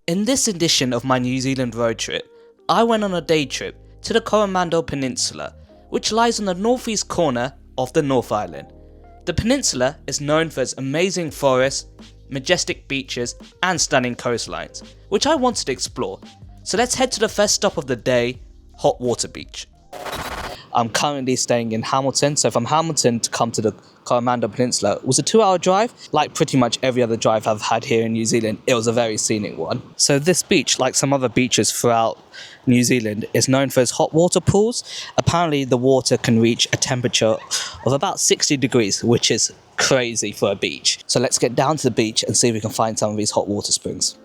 In this edition of my New Zealand road trip, I went on a day trip to the Coromandel Peninsula, which lies on the northeast corner of the North Island. The peninsula is known for its amazing forests, majestic beaches and stunning coastlines, which I wanted to explore. So let's head to the first stop of the day, Hot Water Beach. I'm currently staying in Hamilton, so from Hamilton to come to the Coromandel Peninsula was a 2-hour drive. Like pretty much every other drive I've had here in New Zealand, it was a very scenic one. So this beach, like some other beaches throughout New Zealand, is known for its hot water pools. Apparently the water can reach a temperature of about 60 degrees, which is crazy for a beach. So let's get down to the beach and see if we can find some of these hot water springs.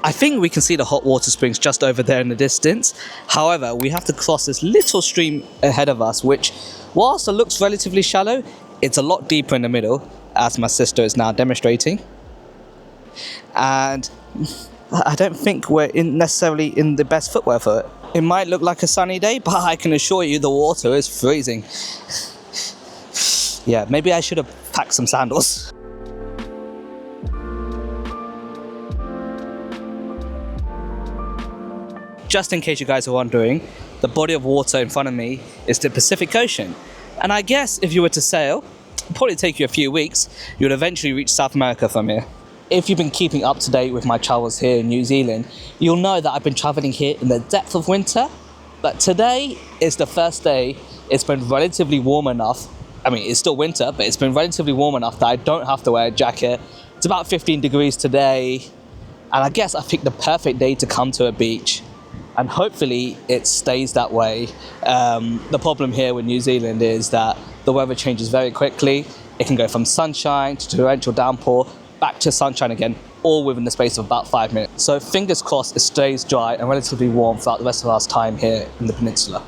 I think we can see the hot water springs just over there in the distance. However, we have to cross this little stream ahead of us, which, whilst it looks relatively shallow, it's a lot deeper in the middle, as my sister is now demonstrating. And I don't think we're necessarily in the best footwear for it. It might look like a sunny day, but I can assure you the water is freezing. Yeah, maybe I should have packed some sandals. Just in case you guys are wondering, the body of water in front of me is the Pacific Ocean. And I guess if you were to sail, it'd probably take you a few weeks, you would eventually reach South America from here. If you've been keeping up to date with my travels here in New Zealand, you'll know that I've been traveling here in the depth of winter. But today is the first day it's been relatively warm enough. I mean, it's still winter, but it's been relatively warm enough that I don't have to wear a jacket. It's about 15 degrees today. And I guess I picked the perfect day to come to a beach. And hopefully it stays that way. The problem here with New Zealand is that the weather changes very quickly. It can go from sunshine to torrential downpour, back to sunshine again, all within the space of about 5 minutes. So fingers crossed it stays dry and relatively warm throughout the rest of our time here in the peninsula.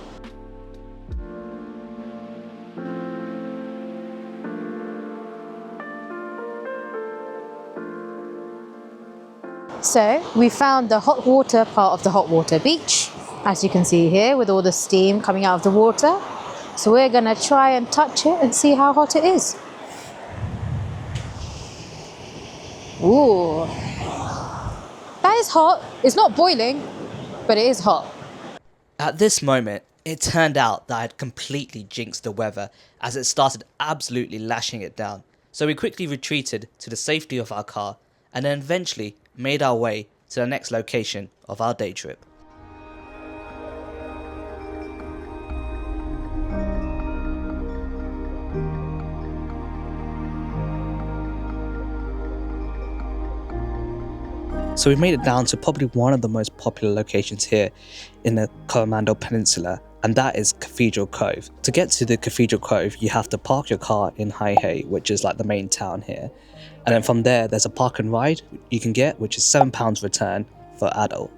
So we found the hot water part of the hot water beach, as you can see here, with all the steam coming out of the water. So we're gonna try and touch it and see how hot it is. Ooh, that is hot. It's not boiling, but it is hot. At this moment, it turned out that I had completely jinxed the weather as it started absolutely lashing it down. So we quickly retreated to the safety of our car and then eventually made our way to the next location of our day trip. So we made it down to probably one of the most popular locations here in the Coromandel Peninsula, and that is Cathedral Cove. To get to the Cathedral Cove, you have to park your car in High, which is like the main town here. And then from there, there's a park and ride you can get, which is £7 return for adult.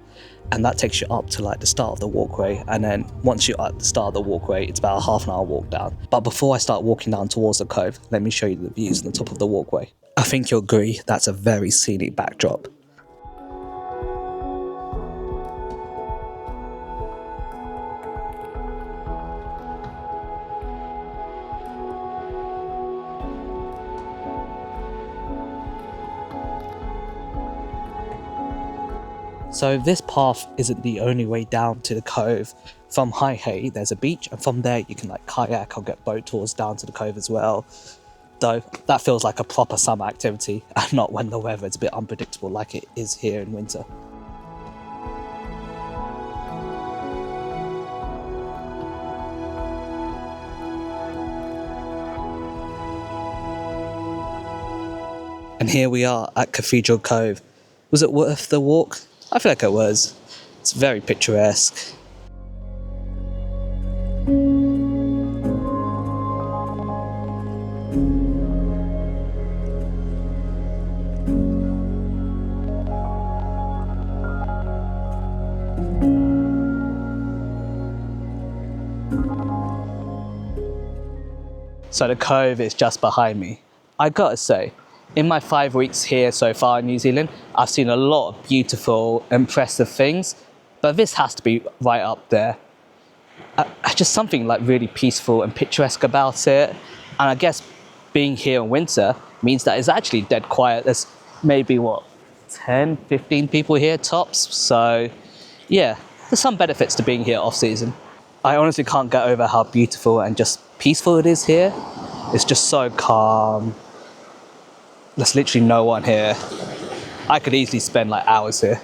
And that takes you up to like the start of the walkway. And then once you're at the start of the walkway, it's about a half-an-hour walk down. But before I start walking down towards the cove, let me show you the views on the top of the walkway. I think you'll agree that's a very scenic backdrop. So this path isn't the only way down to the cove. From High, there's a beach, and from there you can like kayak or get boat tours down to the cove as well. Though that feels like a proper summer activity and not when the weather is a bit unpredictable like it is here in winter. And here we are at Cathedral Cove. Was it worth the walk? I feel like it was. It's very picturesque. So the cove is just behind me. I gotta say, in my 5 weeks here so far in New Zealand, I've seen a lot of beautiful, impressive things, but this has to be right up there. just something like really peaceful and picturesque about it. And I guess being here in winter means that it's actually dead quiet. There's maybe 10, 15 people here tops. So yeah, there's some benefits to being here off season. I honestly can't get over how beautiful and just peaceful it is here. It's just so calm. There's literally no one here. I could easily spend like hours here.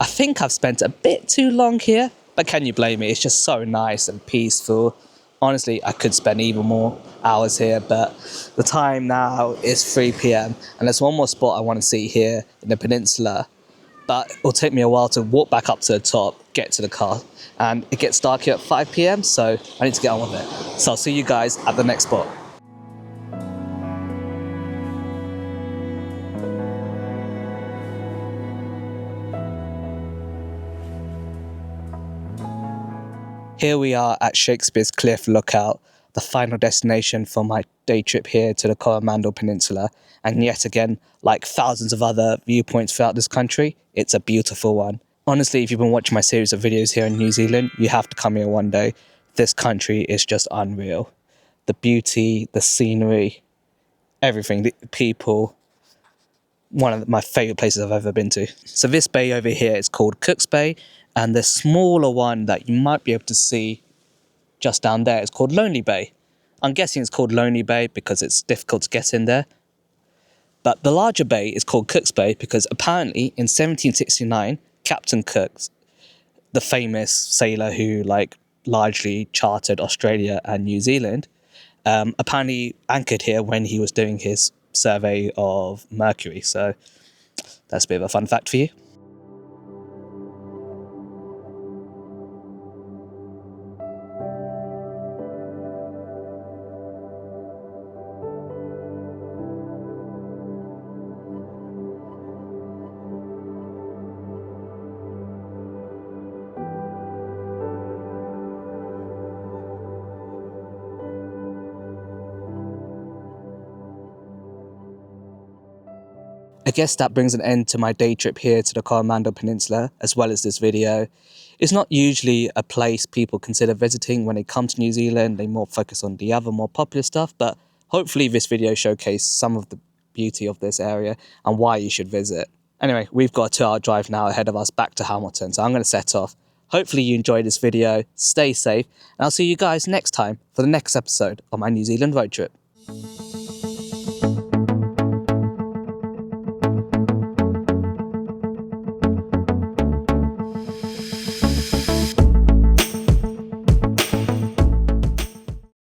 I think I've spent a bit too long here, but can you blame me? It's just so nice and peaceful. Honestly, I could spend even more hours here, but the time now is 3 p.m. and there's one more spot I want to see here in the peninsula, but it'll take me a while to walk back up to the top, get to the car, and it gets dark here at 5 p.m, so I need to get on with it. So I'll see you guys at the next spot. Here we are at Shakespeare's Cliff Lookout, the final destination for my day trip here to the Coromandel Peninsula. And yet again, like thousands of other viewpoints throughout this country, it's a beautiful one. Honestly, if you've been watching my series of videos here in New Zealand, you have to come here one day. This country is just unreal. The beauty, the scenery, everything, the people. One of my favourite places I've ever been to. So this bay over here is called Cook's Bay, and the smaller one that you might be able to see just down there is called Lonely Bay. I'm guessing it's called Lonely Bay because it's difficult to get in there. But the larger bay is called Cook's Bay because apparently in 1769, Captain Cook, the famous sailor who largely charted Australia and New Zealand, apparently anchored here when he was doing his survey of Mercury. So that's a bit of a fun fact for you. I guess that brings an end to my day trip here to the Coromandel Peninsula, as well as this video. It's not usually a place people consider visiting when they come to New Zealand. They more focus on the other more popular stuff, but hopefully this video showcased some of the beauty of this area and why you should visit. Anyway, we've got a 2-hour drive now ahead of us back to Hamilton, so I'm going to set off. Hopefully you enjoyed this video, stay safe, and I'll see you guys next time for the next episode of my New Zealand road trip.